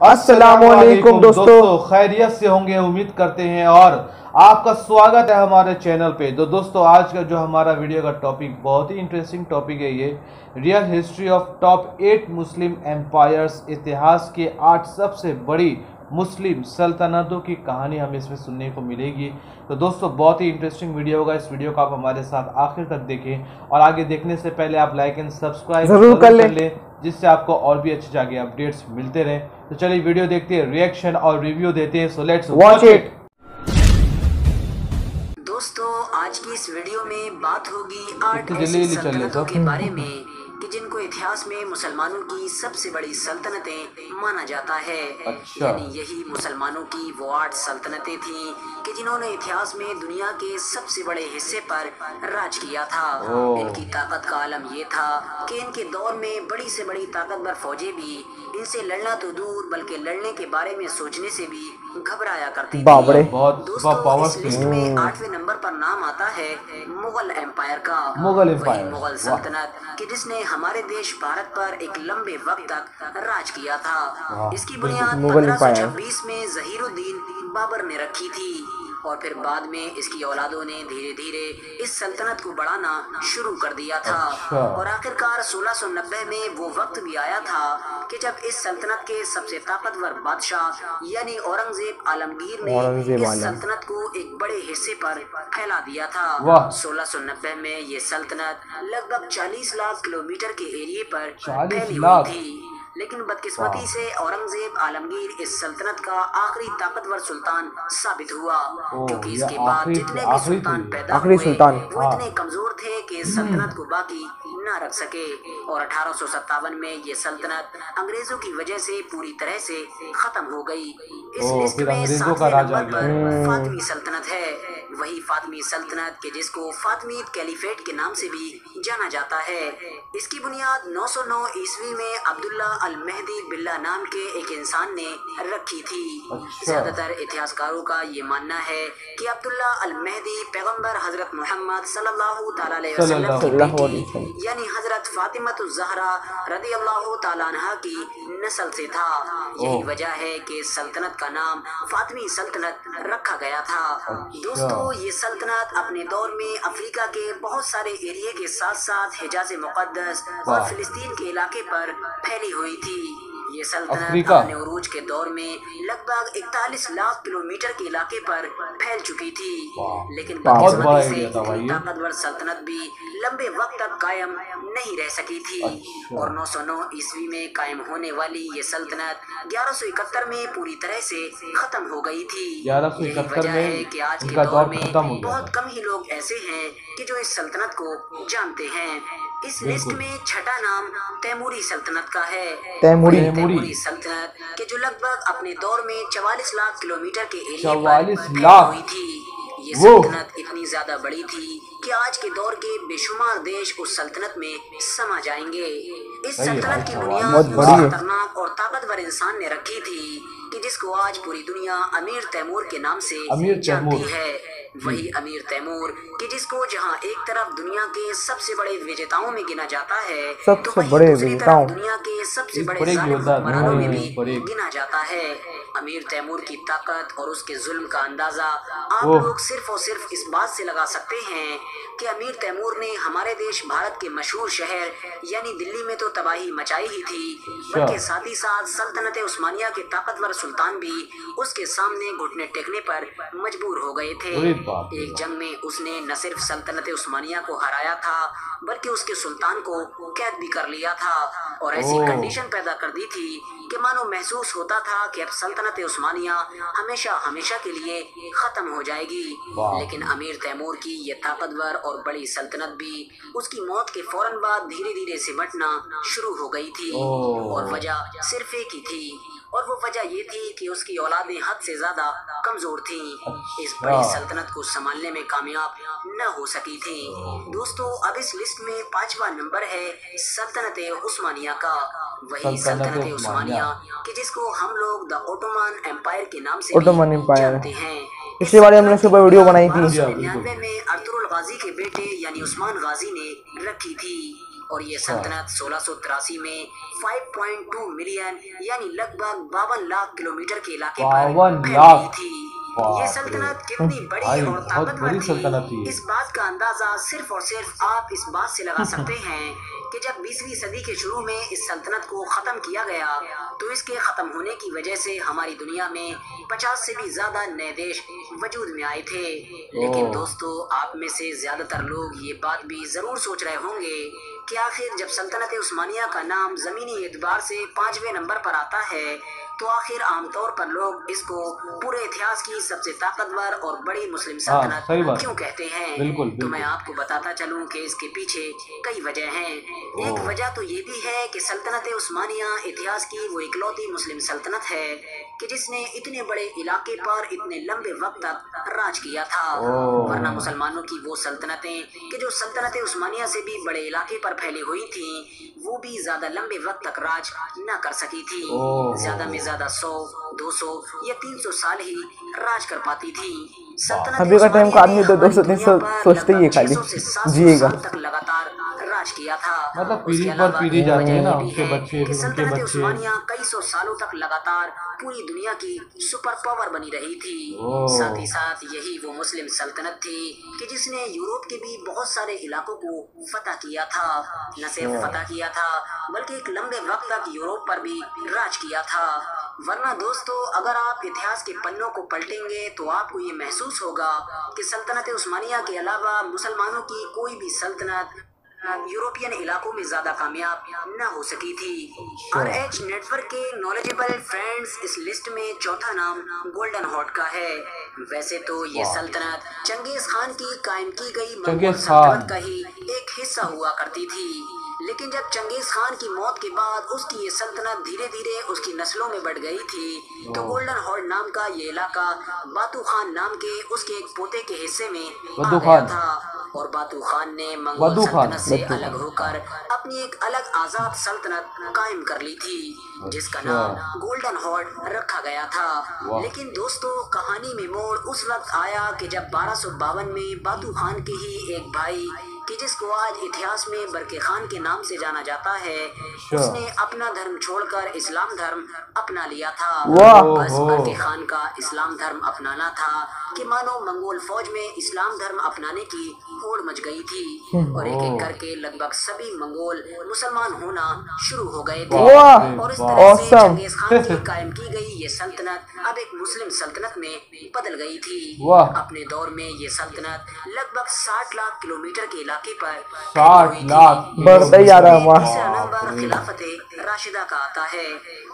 अस्सलामुअलैकुम दोस्तों, खैरियत से होंगे उम्मीद करते हैं और आपका स्वागत है हमारे चैनल पे। तो दोस्तों, आज का जो हमारा वीडियो का टॉपिक बहुत ही इंटरेस्टिंग टॉपिक है। ये real history of top 8 Muslim empires, इतिहास के 8 सबसे बड़ी मुस्लिम सल्तनतों की कहानी हमें इसमें सुनने को मिलेगी। तो दोस्तों, बहुत ही इंटरेस्टिंग वीडियो होगा। इस वीडियो को आप हमारे साथ आखिर तक देखें और आगे देखने से पहले आप लाइक एंड सब्सक्राइब जरूर कर लें, जिससे आपको और भी अच्छे जाके अपडेट्स मिलते रहें। तो चलिए वीडियो देखते हैं, रिएक्शन और रिव्यू देते हैं। So let's watch it. दोस्तों, आज की इस वीडियो में बात होगी 8 ऐसी सल्तनतों के बारे में कि जिनको इतिहास में मुसलमानों की सबसे बड़ी सल्तनतें माना जाता है। यानी यही मुसलमानों की वो 8 सल्तनतें थीं कि जिन्होंने इतिहास में दुनिया के सबसे बड़े हिस्से पर राज किया था। इनकी ताकत का आलम ये था कि इनके दौर में बड़ी से बड़ी ताकतवर फौजें भी इनसे लड़ना तो दूर बल्कि लड़ने के बारे में सोचने से भी घबराया करती थी। दोस्तों, इस लिस्ट में 8वें नंबर पर नाम आता है मुगल एम्पायर का। मुगल सल्तनत कि जिसने हमारे देश भारत पर एक लंबे वक्त तक राज किया था। इसकी बुनियाद 1526 में ज़हीरुद्दीन बाबर ने रखी थी और फिर बाद में इसकी औलादों ने धीरे धीरे इस सल्तनत को बढ़ाना शुरू कर दिया था। और आखिरकार 1690 में वो वक्त भी आया था कि जब इस सल्तनत के सबसे ताकतवर बादशाह यानी औरंगजेब आलमगीर ने इस सल्तनत को एक बड़े हिस्से पर फैला दिया था। 1690 में ये सल्तनत लगभग 40 लाख किलोमीटर के एरिया पर फैली हुई थी। लेकिन बदकिस्मती से औरंगजेब आलमगीर इस सल्तनत का आखिरी ताकतवर सुल्तान साबित हुआ, क्योंकि इसके बाद जितने भी सुल्तान पैदा हुए वो इतने कमजोर थे कि इस सल्तनत को बाकी न रख सके। और 1857 में ये सल्तनत अंग्रेजों की वजह से पूरी तरह से खत्म हो गई। इस लिस्ट में 7वें नंबर पर फातिमी सल्तनत है। वही फातिमी सल्तनत के जिसको फातिमीद कैलिफेट के नाम से भी जाना जाता है। इसकी बुनियाद 909 ईस्वी में अब्दुल्ला अल मेहदी बिल्ला नाम के एक इंसान ने रखी थी। ज्यादातर इतिहासकारों का ये मानना है कि अब्दुल्ला अल मेहदी पैगंबर हजरत मोहम्मद सल्लल्लाहु अलैहि वसल्लम की बेटी यानी हजरत फातिमतुज ज़हरा रदियल्लाहु ताला अन्हा की नस्ल से था। यही वजह है कि सल्तनत का नाम फातिमी सल्तनत रखा गया था। दोस्तों, ये सल्तनत अपने दौर में अफ्रीका के बहुत सारे एरिया के साथ साथ हिजाज मुक़द्दस और फिलिस्तीन के इलाके पर फैली हुई थी। ये सल्तनत अपने उरूज के दौर में लगभग 41 लाख किलोमीटर के इलाके पर फैल चुकी थी। लेकिन बदकिस्मती से इतनी ताकतवर सल्तनत भी लंबे वक्त तक कायम नहीं रह सकी थी। और 909 ईस्वी में कायम होने वाली ये सल्तनत 1171 में पूरी तरह से खत्म हो गई थी। यही वजह है कि आज के दौर में बहुत कम ही लोग ऐसे हैं कि जो इस सल्तनत को जानते हैं। इस लिस्ट में छठा नाम तैमूरी सल्तनत का है। तैमूरी सल्तनत के जो लगभग अपने दौर में 44 लाख किलोमीटर के एरिया पर फैली हुई थी। ये सल्तनत इतनी ज्यादा बड़ी थी कि आज के दौर के बेशुमार देश उस सल्तनत में समा जाएंगे। इस सल्तनत की बुनियाद खतरनाक और ताकतवर इंसान ने रखी थी कि जिसको आज पूरी दुनिया अमीर तैमूर के नाम से जानती है। वही अमीर तैमूर कि जिसको जहां एक तरफ दुनिया के सबसे बड़े विजेताओं में गिना जाता है, तो वहीं दूसरी तरफ दुनिया के सबसे बड़े हुक्मरानों में भी गिना जाता है। अमीर तैमूर की ताकत और उसके जुल्म का अंदाजा आप लोग सिर्फ और सिर्फ इस बात से लगा सकते हैं कि अमीर तैमूर ने हमारे देश भारत के मशहूर शहर यानी दिल्ली में तो तबाही मचाई ही थी, बल्कि साथ ही साथ सल्तनत उस्मानिया के ताकतवर सुल्तान भी उसके सामने घुटने टेकने पर मजबूर हो गए थे। एक जंग में उसने न सिर्फ सल्तनत उस्मानिया को हराया था बल्कि उसके सुल्तान को कैद भी कर लिया था और ऐसी कंडीशन पैदा कर दी थी कि मानो महसूस होता था कि अब सल्तनत उस्मानिया हमेशा हमेशा के लिए खत्म हो जाएगी। लेकिन अमीर तैमूर की ये ताकतवर और बड़ी सल्तनत भी उसकी मौत के फौरन बाद धीरे धीरे सिमटना शुरू हो गई थी। और वजह सिर्फ एक ही थी, और वो वजह ये थी कि उसकी औलादें हद से ज्यादा कमजोर थीं। इस बड़ी सल्तनत को संभालने में कामयाब न हो सकी थी। दोस्तों, अब इस लिस्ट में 5वां नंबर है सल्तनत उस्मानिया का। वही सल्तनत उस्मानिया कि जिसको हम लोग द ओटोमन एम्पायर के नाम से जानते हैं। इसके बारे में हमने सुबह वीडियो बनाई थी। 1999 में अर्तुगरुल गाजी के बेटे यानी उस्मान गाजी ने रखी थी। और ये सल्तनत 1683 में 5.2 मिलियन यानी लगभग 52 लाख किलोमीटर के इलाके पर 52 फैल लाख। गई थी। ये सल्तनत कितनी बड़ी भाई, और बहुत ताकतवर बड़ी सल्तनत थी। थी, इस बात का अंदाजा सिर्फ और सिर्फ आप इस बात से लगा सकते हैं कि जब 20वीं सदी के शुरू में इस सल्तनत को खत्म किया गया तो इसके खत्म होने की वजह से हमारी दुनिया में 50 से भी ज्यादा नए देश वजूद में आए थे। लेकिन दोस्तों, आप में से ज्यादातर लोग ये बात भी जरूर सोच रहे होंगे कि आखिर जब सल्तनत उस्मानिया का नाम जमीनी एतबार से 5वें नंबर पर आता है तो आखिर आमतौर पर लोग इसको पूरे इतिहास की सबसे ताकतवर और बड़ी मुस्लिम सल्तनत क्यों कहते हैं। बिल्कुल, तो मैं आपको बताता चलूं कि इसके पीछे कई वजह हैं। एक वजह तो ये भी है कि सल्तनत उस्मानिया इतिहास की वो इकलौती मुस्लिम सल्तनत है कि जिसने इतने बड़े इलाके पर इतने लंबे वक्त तक राज किया था। वरना मुसलमानों की वो सल्तनतें कि जो सल्तनत उस्मानिया से भी बड़े इलाके पर फैली हुई थी, वो भी ज्यादा लंबे वक्त तक राज न कर सकी थी। ज्यादा में ज्यादा 100, 200 या 300 साल ही राज कर पाती थी। अभी का टाइम का आदमी तो 200-300 सोचते ही है खाली जिएगा। तक लगातार राज किया था। मतलब पीढ़ी पर पीढ़ी जाती है ना, उनके बच्चे फिर उनके बच्चे। उस्मानिया कई सौ सालों तक लगातार पूरी दुनिया की सुपर पावर बनी रही थी। साथ ही साथ यही वो मुस्लिम सल्तनत थी कि जिसने यूरोप के भी बहुत सारे इलाकों को फतह किया था। न सिर्फ फतह किया था बल्कि एक लंबे वक्त तक यूरोप पर भी राज किया था। वरना दोस्तों, अगर आप इतिहास के पन्नों को पलटेंगे तो आपको ये महसूस होगा कि सल्तनत उस्मानिया के अलावा मुसलमानों की कोई भी सल्तनत यूरोपियन इलाकों में ज्यादा कामयाब न हो सकी थी। RH नेटवर्क के नॉलेजेबल फ्रेंड्स इस लिस्ट में चौथा नाम गोल्डन हॉर्न का है। वैसे तो ये सल्तनत चंगेज खान की कायम की गई मंगोल सल्तनत का ही एक हिस्सा हुआ करती थी, लेकिन जब चंगेज खान की मौत के बाद उसकी ये सल्तनत धीरे धीरे उसकी नस्लों में बढ़ गई थी तो गोल्डन हॉर्न नाम का ये इलाका बातू खान नाम के उसके एक पोते के हिस्से में आ गया था। और बातू खान ने मंगोल सल्तनत से अलग होकर अपनी एक अलग आजाद सल्तनत कायम कर ली थी जिसका नाम गोल्डन हॉर्न रखा गया था। लेकिन दोस्तों, कहानी में मोड़ उस वक्त आया कि जब 1252 में बातू खान के ही एक भाई कि जिसको आज इतिहास में बरके खान के नाम से जाना जाता है, उसने अपना धर्म छोड़कर इस्लाम धर्म अपना लिया था। बस बरके खान का इस्लाम धर्म अपनाना था कि मानो मंगोल फौज में इस्लाम धर्म अपनाने की होड़ मच गई थी और एक एक करके लगभग सभी मंगोल मुसलमान होना शुरू हो गए थे। और इस तरह से चंगेज खान की कायम की गई ये सल्तनत अब एक मुस्लिम सल्तनत में बदल गई थी। अपने दौर में ये सल्तनत लगभग 60 लाख किलोमीटर के इलाके पर 60 लाख बढ़ता ही जा रहा है। तीसरा नंबर खिलाफत राशिदा का आता है।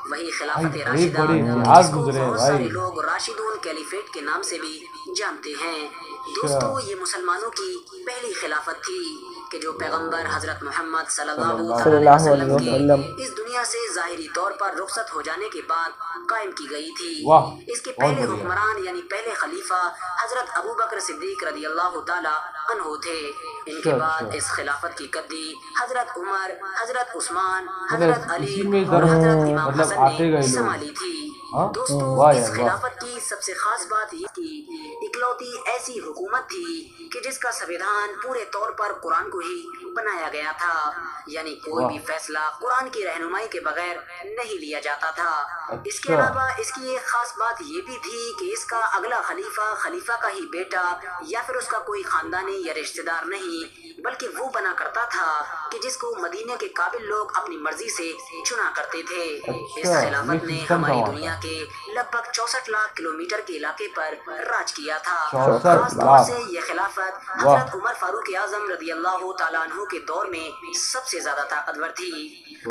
वही खिलाफत राशिदा जिसको बहुत सारे लोग राशिदून कैलिफेट के नाम से भी जानते हैं। दोस्तों, ये मुसलमानों की पहली खिलाफत थी कि जो पैगंबर हजरत मोहम्मद सल्लल्लाहु अलैहि वसल्लम के इस दुनिया से जाहिरी तौर पर रुखसत हो जाने के बाद कायम की गई थी। इसके पहले हुक्मरान यानी पहले खलीफा हजरत अबू बकर सिद्दीक रदियल्लाहु ताला अन्हु थे। इनके बाद इस खिलाफत की गद्दी हजरत उमर, हजरत उस्मान, हजरत अली और हजरत इमाम हसन ने संभाली थी। दोस्तों, इस खिलाफत की सबसे खास बात ये कि इकलौती ऐसी हुकूमत थी कि जिसका संविधान पूरे तौर पर कुरान को ही बनाया गया था, यानी कोई भी फैसला कुरान की रहनुमाई के बगैर नहीं लिया जाता था। इसके अलावा इसकी एक खास बात ये भी थी कि इसका अगला खलीफा का ही बेटा या फिर उसका कोई खानदानी या रिश्तेदार नहीं बल्कि वो बना करता था कि जिसको मदीने के काबिल लोग अपनी मर्जी से चुना करते थे। इस खिलाफत ने हमारी दुनिया के लगभग 64 लाख किलोमीटर के इलाके पर राज किया था। खास तौर से ये खिलाफत हजरत उमर फारूक आजम रदियल्लाहु ताला अन्हु के दौर में सबसे ज्यादा ताकतवर थी।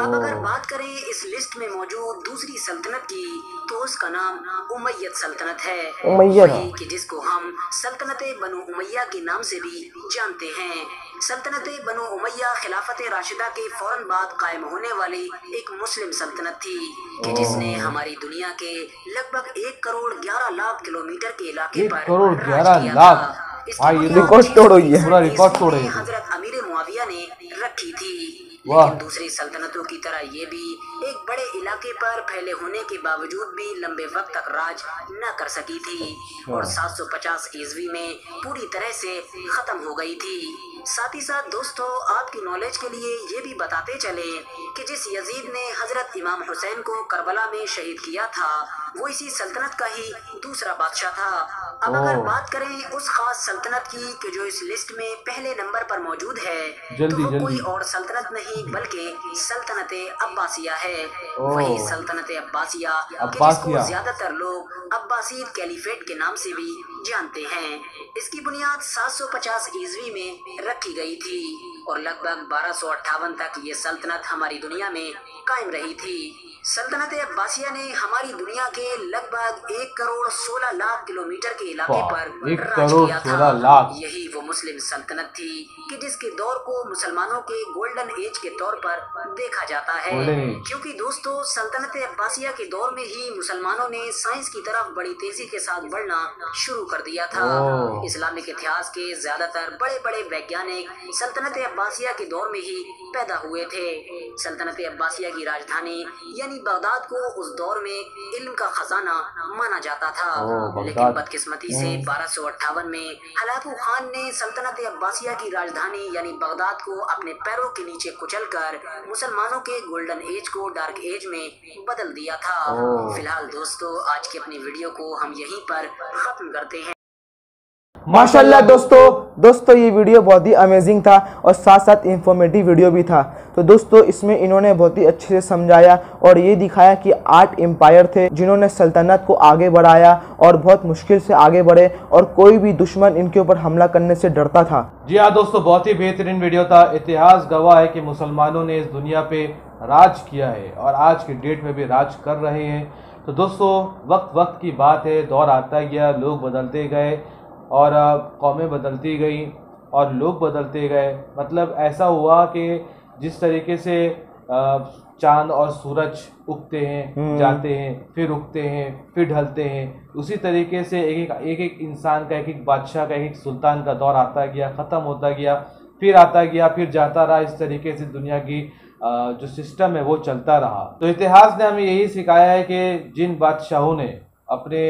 अब अगर बात करें इस लिस्ट में मौजूद दूसरी सल्तनत की तो उसका नाम उमय्यद सल्तनत है, वही कि जिसको हम सल्तनत बनु उमैया के नाम से भी जानते हैं। सल्तनत बनु उमैया खिलाफत राशिदा के फौरन बाद कायम होने वाली एक मुस्लिम सल्तनत थी कि जिसने हमारी दुनिया के लगभग 1 करोड़ 11 लाख किलोमीटर के इलाके पर 1 करोड़ 11 किया लाख था। रिकॉर्ड तोड़ हुई है, पूरा रिकॉर्ड तोड़ है। हजरत अमीर मुआविया ने रखी थी। लेकिन दूसरी सल्तनतों की तरह ये भी एक बड़े इलाके पर फैले होने के बावजूद भी लंबे वक्त तक राज न कर सकी थी और 750 ईस्वी में पूरी तरह से खत्म हो गई थी। साथ ही साथ दोस्तों आपकी नॉलेज के लिए ये भी बताते चले कि जिस यजीद ने हजरत इमाम हुसैन को करबला में शहीद किया था वो इसी सल्तनत का ही दूसरा बादशाह था। अब अगर बात करें उस खास सल्तनत की कि जो इस लिस्ट में पहले नंबर पर मौजूद है तो वो कोई और सल्तनत नहीं बल्कि सल्तनत अब्बासिया है। वही सल्तनत अब्बासिया जिसको ज्यादातर लोग अब्बासीद कैलिफेट के नाम से भी जानते हैं। इसकी बुनियाद 750 ईस्वी में रखी गई थी और लगभग 1258 तक ये सल्तनत हमारी दुनिया में कायम रही थी। सल्तनत अब्बासिया ने हमारी दुनिया के लगभग 1 करोड़ 16 लाख किलोमीटर के इलाके पर राज किया था। यही वो मुस्लिम सल्तनत थी कि जिसके दौर को मुसलमानों के गोल्डन एज के तौर पर देखा जाता है, क्योंकि दोस्तों सल्तनत अब्बासिया के दौर में ही मुसलमानों ने साइंस की तरफ बड़ी तेजी के साथ बढ़ना शुरू कर दिया था। इस्लामिक इतिहास के ज्यादातर बड़े बड़े वैज्ञानिक सल्तनत अब्बासिया के दौर में ही पैदा हुए थे। सल्तनत अब्बासिया की राजधानी यानी बगदाद को उस दौर में इल्म का खजाना माना जाता था, लेकिन बदकिस्मती से 1258 में हलाकू खान ने सल्तनत अब्बासिया की राजधानी यानी बगदाद को अपने पैरों के नीचे कुचलकर मुसलमानों के गोल्डन एज को डार्क एज में बदल दिया था। फिलहाल दोस्तों आज की अपनी वीडियो को हम यहीं पर खत्म करते हैं। माशाल्लाह दोस्तों ये वीडियो बहुत ही अमेजिंग था और साथ साथ इंफॉर्मेटिव वीडियो भी था। तो दोस्तों इसमें इन्होंने बहुत ही अच्छे से समझाया और ये दिखाया कि 8 एम्पायर थे जिन्होंने सल्तनत को आगे बढ़ाया और बहुत मुश्किल से आगे बढ़े और कोई भी दुश्मन इनके ऊपर हमला करने से डरता था। जी हाँ दोस्तों, बहुत ही बेहतरीन वीडियो था। इतिहास गवाह है कि मुसलमानों ने इस दुनिया पे राज किया है और आज की डेट में भी राज कर रहे हैं। तो दोस्तों वक्त की बात है, दौर आता गया, लोग बदलते गए और कौमें बदलती गई और लोग बदलते गए। मतलब ऐसा हुआ कि जिस तरीके से चांद और सूरज उगते हैं जाते हैं फिर उगते हैं फिर ढलते हैं, उसी तरीके से एक इंसान का एक बादशाह का एक सुल्तान का दौर आता गया, ख़त्म होता गया, फिर आता गया, फिर जाता रहा। इस तरीके से दुनिया की जो सिस्टम है वो चलता रहा। तो इतिहास ने हमें यही सिखाया है कि जिन बादशाहों ने अपने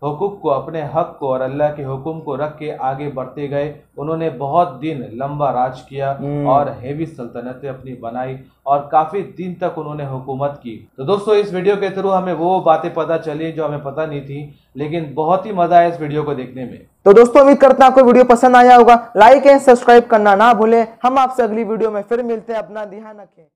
हुकूक को, अपने हक को और अल्लाह के हुक्म को रख के आगे बढ़ते गए, उन्होंने बहुत दिन लंबा राज किया और हैवी सल्तनतें अपनी बनाई और काफ़ी दिन तक उन्होंने हुकूमत की। तो दोस्तों इस वीडियो के थ्रू हमें वो बातें पता चली जो हमें पता नहीं थी, लेकिन बहुत ही मज़ा आया इस वीडियो को देखने में। तो दोस्तों उम्मीद करता हूं आपको वीडियो पसंद आया होगा। लाइक एंड सब्सक्राइब करना ना भूलें। हम आपसे अगली वीडियो में फिर मिलते हैं। अपना ध्यान रखें।